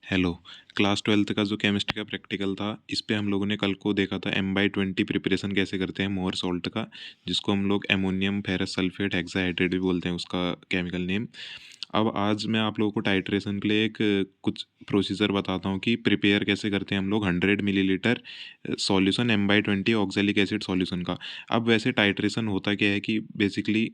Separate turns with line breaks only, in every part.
Hello. Class 12th का जो chemistry का प्रैक्टिकल था, इस पे हम लोगों ने कल को देखा था M/20 प्रिपरेशन कैसे करते हैं मोर सॉल्ट का, जिसको हम लोग एमोनियम फेरस सल्फेट हेक्साहाइड्रेट भी बोलते हैं उसका केमिकल नेम। अब आज मैं आप लोगों को टाइट्रेशन के लिए एक कुछ प्रोसीजर बताता हूँ कि प्रिपेयर कैसे करते हैं हम लोग 100 millilitre solution M/20 oxalic acid solution का। अब वैसे टाइट्रेशन होता क्या है कि बेसिकली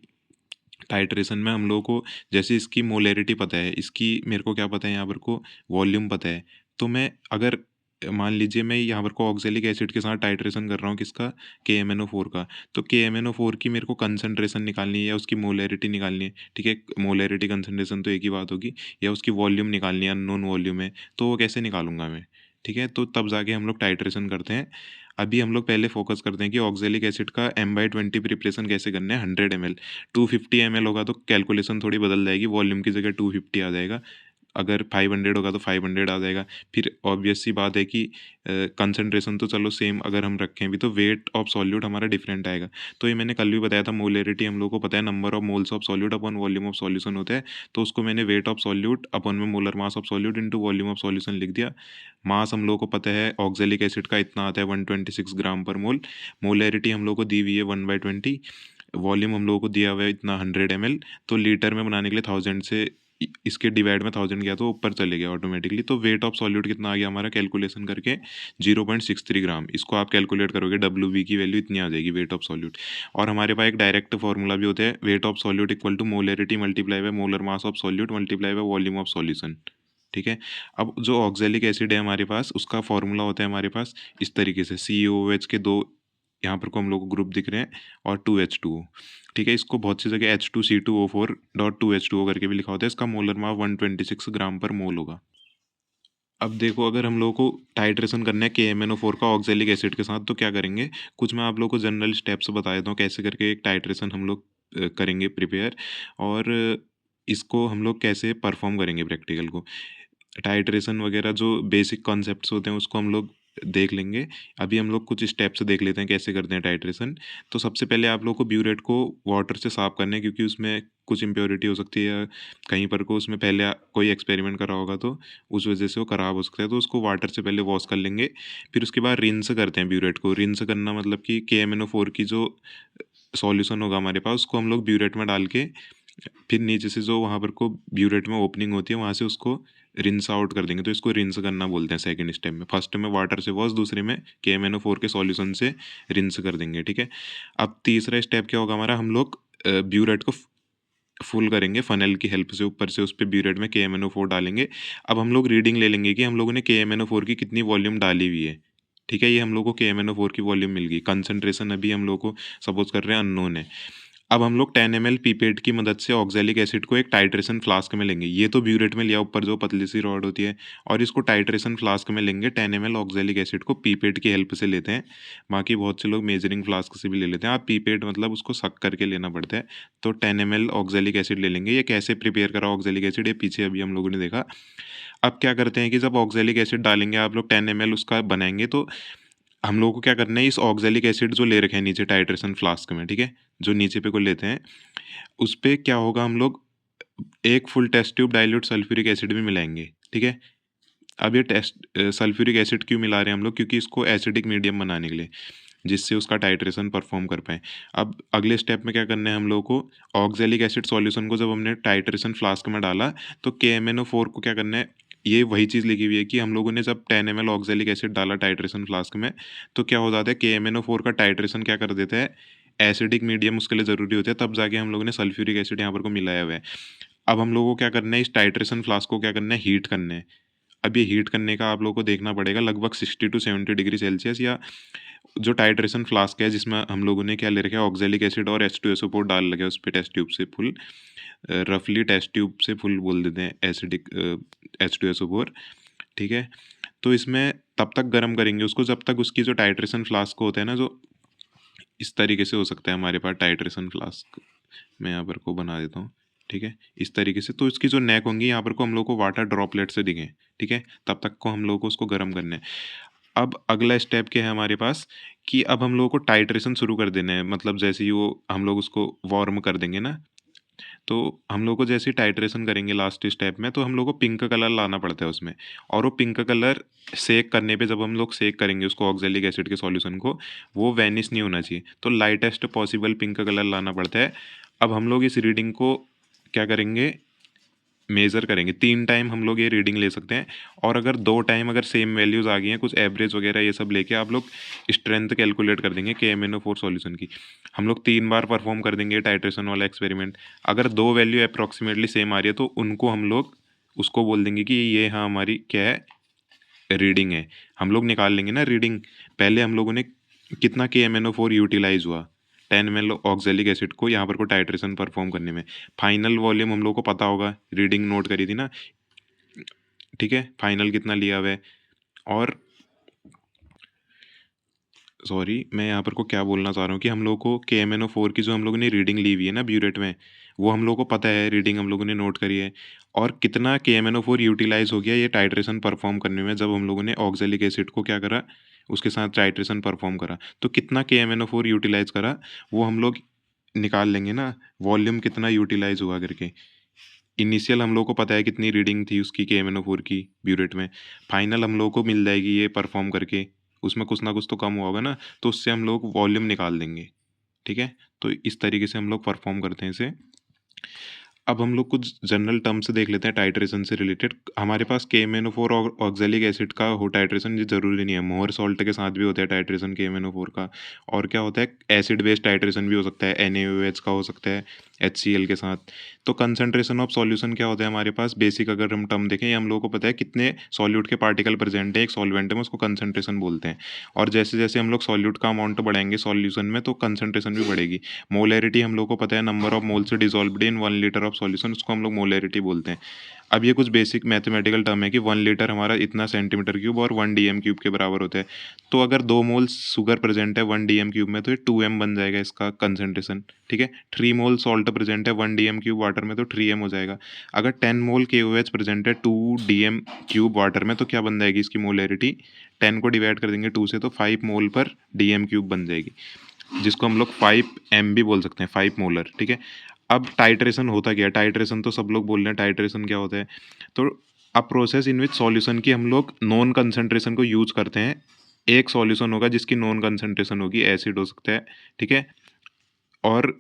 टाइट्रेशन में हम लोगों को जैसे इसकी मोलैरिटी पता है, इसकी मेरे को क्या पता है यहाँ पर को वॉल्यूम पता है। तो मैं अगर मान लीजिए मैं यहाँ पर को ऑक्जेलिक एसिड के साथ टाइट्रेशन कर रहा हूँ किसका, KMnO4 का। तो KMnO4 की मेरे को कंसनट्रेशन निकालनी है या उसकी मोलैरिटी निकालनी है, ठीक है। मोलैरिटी कंसनट्रेशन तो एक ही बात होगी, या उसकी वॉल्यूम निकालनी है, अननोन वॉल्यूम है, तो वो कैसे निकालूंगा मैं, ठीक है। तो तब जाके हम लोग टाइट्रेशन करते हैं। अभी हम लोग पहले फोकस करते हैं कि ऑक्जेलिक एसिड का M/20 प्रिपरेशन कैसे करना है 100 ml। 250 ml होगा तो कैलकुलेशन थोड़ी बदल जाएगी, वॉल्यूम की जगह 250 आ जाएगा। अगर 500 होगा तो 500 आ जाएगा। फिर ऑब्वियस सी बात है कि कंसंट्रेशन तो चलो सेम अगर हम रखें भी, तो वेट ऑफ सॉल्यूट हमारा डिफरेंट आएगा। तो ये मैंने कल भी बताया था, मोलैरिटी हम लोग को पता है, number of moles of solute upon volume of solution होता है। तो उसको मैंने वेट ऑफ सॉल्यूट अपॉन में molar mass of solute into volume of solution लिख दिया। मास हम लोग को पता है ऑक्जेलिक एसिड का इतना आता है 126 ग्राम पर मोल। मोलैरिटी हम लोग को दी हुई है 1/20। वॉल्यूम हम लोगों को दिया हुआ है इतना 100 ml। तो लीटर में बनाने के लिए 1000 से इसके डिवाइड में 1000 गया तो ऊपर चले गया ऑटोमेटिकली। तो वेट ऑफ सॉल्यूट कितना आ गया हमारा कैलकुलेशन करके, 0.63 ग्राम। इसको आप कैलकुलेट करोगे, WB की वैल्यू इतनी आ जाएगी वेट ऑफ सॉल्यूट। और हमारे पास एक डायरेक्ट फॉर्मूला भी होता है, weight of solute equal to molarity multiply by molar mass of solute multiply by volume of solution, ठीक है। अब जो ऑक्जेलिक एसिड है हमारे पास, उसका फॉर्मूला होता है हमारे पास इस तरीके से, COOH के दो यहाँ पर को हम लोग को ग्रुप दिख रहे हैं और 2H2O, ठीक है। इसको बहुत सी जगह H2CO4.2H2O करके भी लिखा होता है। इसका मोलर मास 126 ग्राम पर मोल होगा। अब देखो, अगर हम लोगों को टाइट्रेशन करना है KMnO4 का ऑक्जेलिक एसिड के साथ, तो क्या करेंगे, कुछ मैं आप लोगों को जनरल स्टेप्स बता देता हूँ कैसे करके एक टाइट्रेशन हम लोग करेंगे प्रिपेयर। और इसको हम लोग कैसे परफॉर्म करेंगे प्रैक्टिकल को। टाइट्रेशन वगैरह जो बेसिक कॉन्सेप्ट्स होते हैं उसको हम लोग देख लेंगे। अभी हम लोग कुछ स्टेप्स देख लेते हैं कैसे करते हैं टाइट्रेशन। तो सबसे पहले आप लोग को ब्यूरेट को वाटर से साफ़ करना है, क्योंकि उसमें कुछ इम्प्योरिटी हो सकती है, या कहीं पर को उसमें पहले कोई एक्सपेरिमेंट करा होगा तो उस वजह से वो ख़राब हो सकता है। तो उसको वाटर से पहले वॉश कर लेंगे। फिर उसके बाद रिंस करते हैं ब्यूरेट को। रिंस करना मतलब कि KMnO4 की जो सॉल्यूशन होगा हमारे पास, उसको हम लोग ब्यूरेट में डाल के फिर नीचे से जो वहाँ पर को ब्यूरेट में ओपनिंग होती है वहाँ से उसको रिंस आउट कर देंगे। तो इसको रिंस करना बोलते हैं सेकंड स्टेप में। फर्स्ट में वाटर से वॉश, दूसरे में KMnO4 के सॉल्यूशन से रिंस कर देंगे, ठीक है। अब तीसरा स्टेप क्या होगा हमारा, हम लोग ब्यूरेट को फुल करेंगे फनल की हेल्प से, ऊपर से उस पर ब्यूरेट में KMnO4 डालेंगे। अब हम लोग रीडिंग ले लेंगे कि हम लोगों ने KMnO4 की कितनी वॉल्यूम डाली हुई है, ठीक है। ये हम लोग को KMnO4 की वॉल्यूम मिल गई। कंसंट्रेशन अभी हम लोग को सपोज कर रहे हैं अननोन है। अब हम लोग 10 ml पीपेट की मदद से ऑक्जेलिक एसिड को एक टाइट्रेशन फ्लास्क में लेंगे। ये तो ब्यूरेट में लिया ऊपर जो पतली सी रॉड होती है, और इसको टाइट्रेशन फ्लास्क में लेंगे। 10 ml ऑक्जेलिक एसिड को पीपेट की हेल्प से लेते हैं। बाकी बहुत से लोग मेजरिंग फ्लास्क से भी ले लेते हैं। आप पीपेट मतलब उसको सक करके लेना पड़ता है। तो 10 ml ऑक्जेलिक एसिड ले लेंगे। ये कैसे प्रिपेयर करा ऑक्जेलिक एसिड, ये पीछे अभी हम लोगों ने देखा। अब क्या करते हैं कि जब ऑक्जेलिक एसिड डालेंगे आप लोग 10 ml उसका बनाएंगे, तो हम लोगों को क्या करना है, इस ऑक्जेलिक एसिड जो ले रखे हैं नीचे टाइट्रेशन फ्लास्क में, ठीक है, जो नीचे पे को लेते हैं, उस पे क्या होगा, हम लोग एक full test tube dilute sulphuric acid भी मिलाएंगे, ठीक है। अब ये टेस्ट सल्फ्यूरिक एसिड क्यों मिला रहे हैं हम लोग, क्योंकि इसको एसिडिक मीडियम बनाने के लिए, जिससे उसका टाइट्रेशन परफॉर्म कर पाएँ। अब अगले स्टेप में क्या करना है हम लोगों को, ऑक्जेलिक एसिड सॉल्यूशन को जब हमने टाइट्रेशन फ्लास्क में डाला, तो KMnO4 को क्या करना है, ये वही चीज़ लिखी हुई है कि हम लोगों ने जब 10 ml ऑक्जेलिक एसिड डाला टाइट्रेशन फ्लास्क में, तो क्या हो जाता है, KMnO4 का टाइट्रेशन क्या कर देता है, एसिडिक मीडियम उसके लिए ज़रूरी होता है, तब जाके हम लोगों ने सल्फ्यूरिक एसिड यहाँ पर को मिलाया हुआ है। अब हम लोगों को क्या करना है, इस टाइट्रेशन फ्लास्क को क्या करना है, हीट करना है। अब ये हीट करने का आप लोगों को देखना पड़ेगा लगभग 60 टू 70 डिग्री सेल्सियस, या जो टाइट्रेशन फ्लास्क है जिसमें हम लोगों ने क्या ले रखा है, ऑक्जेलिक एसिड और H2SO4 डाल लगे उस पर टेस्ट ट्यूब से फुल, रफली टेस्ट ट्यूब से फुल बोल देते हैं एसिडिक H2SO4, ठीक है। तो इसमें तब तक गर्म करेंगे उसको जब तक उसकी जो टाइट्रेशन फ्लास्क होता है ना, जो इस तरीके से हो सकता है हमारे पास टाइट्रेशन फ्लास्क, मैं यहाँ पर को बना देता हूँ, ठीक है, इस तरीके से। तो इसकी जो नेक होंगी यहाँ पर को हम लोग को वाटर ड्रॉपलेट से दिखें, ठीक है, तब तक को हम लोग को उसको गर्म करना है। अब अगला स्टेप क्या है हमारे पास, कि अब हम लोगों को टाइट्रेशन शुरू कर देना है, मतलब जैसे ही वो हम लोग उसको वार्म कर देंगे ना, तो हम लोग को जैसे टाइट्रेशन करेंगे लास्ट स्टेप में, तो हम लोग को पिंक कलर लाना पड़ता है उसमें। और वो पिंक कलर सेक करने पे, जब हम लोग सेक करेंगे उसको ऑक्जेलिक एसिड के सॉल्यूशन को, वो वैनिश नहीं होना चाहिए, तो लाइटेस्ट पॉसिबल पिंक कलर लाना पड़ता है। अब हम लोग इस रीडिंग को क्या करेंगे, मेज़र करेंगे। 3 टाइम हम लोग ये रीडिंग ले सकते हैं। और अगर 2 टाइम अगर सेम वैल्यूज़ आ गई हैं, कुछ एवरेज वगैरह ये सब लेके आप लोग स्ट्रेंथ कैलकुलेट कर देंगे KMnO4 सॉल्यूशन की। हम लोग 3 बार परफॉर्म कर देंगे टाइट्रेशन वाला एक्सपेरिमेंट। अगर 2 वैल्यू अप्रॉक्सीमेटली सेम आ रही है, तो उनको हम लोग उसको बोल देंगे कि ये हाँ हमारी क्या है, रीडिंग है। हम लोग निकाल लेंगे ना रीडिंग, पहले हम लोगों ने कितना KMnO4 यूटिलाइज हुआ 10 ml ऑक्जेलिक एसिड को यहाँ पर को टाइट्रेशन परफॉर्म करने में। फाइनल वॉल्यूम हम लोग को पता होगा, रीडिंग नोट करी थी ना, ठीक है, फाइनल कितना लिया हुआ है। और सॉरी, मैं यहाँ पर को क्या बोलना चाह रहा हूँ कि हम लोग को KMnO4 की जो हम लोगों ने रीडिंग ली हुई है ना ब्यूरेट में, वो हम लोग को पता है, रीडिंग हम लोगों ने नोट करी है। और कितना KMnO4 यूटिलाइज हो गया ये टाइट्रेशन परफॉर्म करने में, जब हम लोगों ने ऑक्जेलिक एसिड को क्या करा, उसके साथ टाइट्रेशन परफॉर्म करा, तो कितना KMnO4 यूटिलाइज करा वो हम लोग निकाल लेंगे ना, वॉल्यूम कितना यूटिलाइज हुआ करके। इनिशियल हम लोग को पता है कितनी रीडिंग थी उसकी KMnO4 की ब्यूरेट में, फाइनल हम लोग को मिल जाएगी ये परफॉर्म करके, उसमें कुछ ना कुछ तो कम हुआ होगा ना, तो उससे हम लोग वॉल्यूम निकाल देंगे। ठीक है, तो इस तरीके से हम लोग परफॉर्म करते हैं इसे। अब हम लोग कुछ जनरल टर्म्स देख लेते हैं टाइट्रेशन से रिलेटेड। हमारे पास KMnO4 और ऑक्जेलिक एसिड का हो टाइट्रेशन, ये ज़रूरी नहीं है, मोहर सॉल्ट के साथ भी होता है टाइट्रेशन KMnO4 का। और क्या होता है, एसिड बेस्ड टाइट्रेशन भी हो सकता है, NaOH का हो सकता है HCl के साथ। तो कंसंट्रेशन ऑफ सॉल्यूशन क्या होता है हमारे पास, बेसिक अगर हम टर्म देखें, ये हम लोगों को पता है कितने सॉल्यूट के पार्टिकल प्रेजेंट है एक सॉल्वेंट में, उसको कंसंट्रेशन बोलते हैं। और जैसे जैसे हम लोग सॉल्यूट का अमाउंट बढ़ाएंगे सॉल्यूशन में, तो कंसंट्रेशन भी बढ़ेगी। मोलैरिटी हम लोग को पता है, number of moles dissolved in 1 litre of solution, उसको हम लोग मोलैरिटी बोलते हैं। अब ये कुछ बेसिक मैथमेटिकल टर्म है कि 1 लीटर हमारा इतना सेंटीमीटर क्यूब और 1 DM क्यूब के बराबर होता है। तो अगर 2 मोल्स शुगर प्रेजेंट है 1 DM क्यूब में, तो ये 2m बन जाएगा इसका कंसंट्रेशन। ठीक है, 3 मोल सॉल्ट प्रेजेंट है 1 DM क्यूब वाटर में, तो 3m हो जाएगा। अगर 10 मोल KOH प्रेजेंट है 2 DM क्यूब वाटर में, तो क्या बन जाएगी इसकी मोलैरिटी, 10 को डिवाइड कर देंगे 2 से, तो 5 मोल पर DM क्यूब बन जाएगी, जिसको हम लोग 5m भी बोल सकते हैं, 5 मोलर। ठीक है, अब टाइट्रेशन होता क्या है, टाइट्रेशन तो सब लोग बोल रहे हैं, टाइट्रेशन क्या होता है, तो अ प्रोसेस इन विच सॉल्यूशन की हम लोग नॉन कंसंट्रेशन को यूज करते हैं। एक सॉल्यूशन होगा जिसकी नॉन कंसंट्रेशन होगी, एसिड हो सकता है, ठीक है। और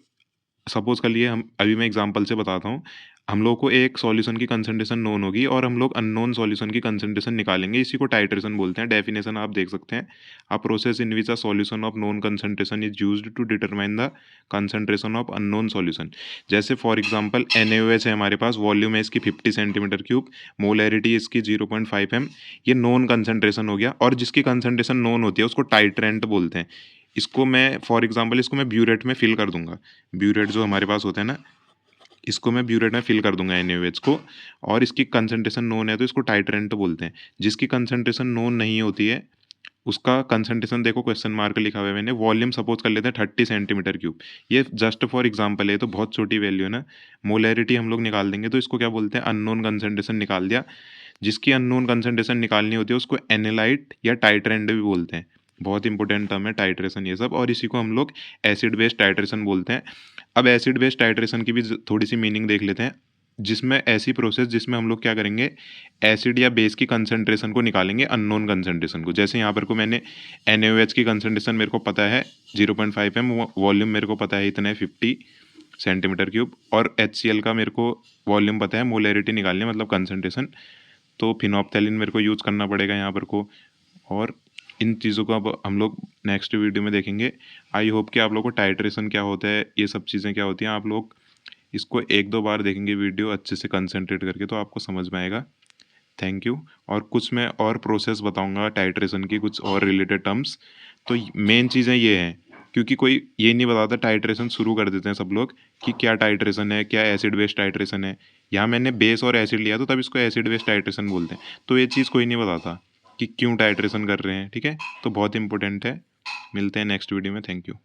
सपोज कर लिए, हम अभी मैं एग्जांपल से बताता हूँ, हम लोग को एक सॉल्यूशन की कंसंट्रेशन नोन होगी और हम लोग अननोन सॉल्यूशन की कंसंट्रेशन निकालेंगे, इसी को टाइट्रेशन बोलते हैं। डेफिनेशन आप देख सकते हैं, a process in which a solution of known concentration is used to determine the concentration of unknown solution. जैसे फॉर एग्जांपल NaOH है हमारे पास, वॉल्यूम है इसकी 50 सेंटीमीटर क्यूब, मोलैरिटी इसकी 0.5 m, ये नोन कंसंट्रेशन हो गया। और जिसकी कंसंट्रेशन नोन होती है उसको टाइट्रेंट बोलते हैं। इसको मैं फॉर एग्जांपल इसको मैं ब्यूरेट में फिल कर दूंगा, ब्यूरेट जो हमारे पास होता है ना, इसको मैं ब्यूरेट में फिल कर दूंगा NaOH को, और इसकी कंसंट्रेशन नोन है तो इसको टाइट्रेंट बोलते हैं। जिसकी कंसंट्रेशन नोन नहीं होती है उसका कंसंट्रेशन देखो, क्वेश्चन मार्क लिखा हुआ है मैंने, वॉल्यूम सपोज कर लेते हैं 30 सेंटीमीटर क्यूब, ये जस्ट फॉर एग्जांपल है, तो बहुत छोटी वैल्यू है ना। मोलैरिटी हम लोग निकाल देंगे, तो इसको क्या बोलते हैं, अननोन कंसंट्रेशन निकाल दिया। जिसकी अननोन कंसंट्रेशन निकालनी होती है उसको एनालाइट या टाइट्रेंट भी बोलते हैं। बहुत इंपॉर्टेंट टर्म है टाइट्रेशन ये सब, और इसी को हम लोग एसिड बेस्ड टाइट्रेशन बोलते हैं। अब एसिड बेस्ड टाइट्रेशन की भी थोड़ी सी मीनिंग देख लेते हैं, जिसमें ऐसी प्रोसेस जिसमें हम लोग क्या करेंगे, एसिड या बेस की कंसंट्रेशन को निकालेंगे अननोन कंसंट्रेशन को। जैसे यहाँ पर को मैंने NaOH की कंसंट्रेशन मेरे को पता है 0.5 m, वॉल्यूम मेरे को पता है इतना है 50 सेंटीमीटर क्यूब, और HCl का मेरे को वॉल्यूम पता है, मोलैरिटी निकालनी है मतलब कंसंट्रेशन, तो फिनोप्थैलिन मेरे को यूज़ करना पड़ेगा यहाँ पर को। और इन चीज़ों को अब हम लोग नेक्स्ट वीडियो में देखेंगे। आई होप कि आप लोग को टाइट्रेशन क्या होता है, ये सब चीज़ें क्या होती हैं, आप लोग इसको 1-2 बार देखेंगे वीडियो अच्छे से कंसंट्रेट करके, तो आपको समझ में आएगा। Thank you. और कुछ मैं और प्रोसेस बताऊंगा टाइट्रेशन की, कुछ और रिलेटेड टर्म्स। तो मेन चीज़ें ये हैं, क्योंकि कोई ये नहीं बताता, टाइट्रेशन शुरू कर देते हैं सब लोग कि क्या टाइट्रेशन है, क्या एसिड बेस्ड टाइट्रेशन है। यहाँ मैंने बेस और एसिड लिया तो तब इसको एसिड बेस्ड टाइट्रेशन बोलते हैं, तो ये चीज़ कोई नहीं बताता कि क्यों टाइट्रेशन कर रहे हैं। ठीक है, तो बहुत इंपॉर्टेंट है। मिलते हैं नेक्स्ट वीडियो में, थैंक यू।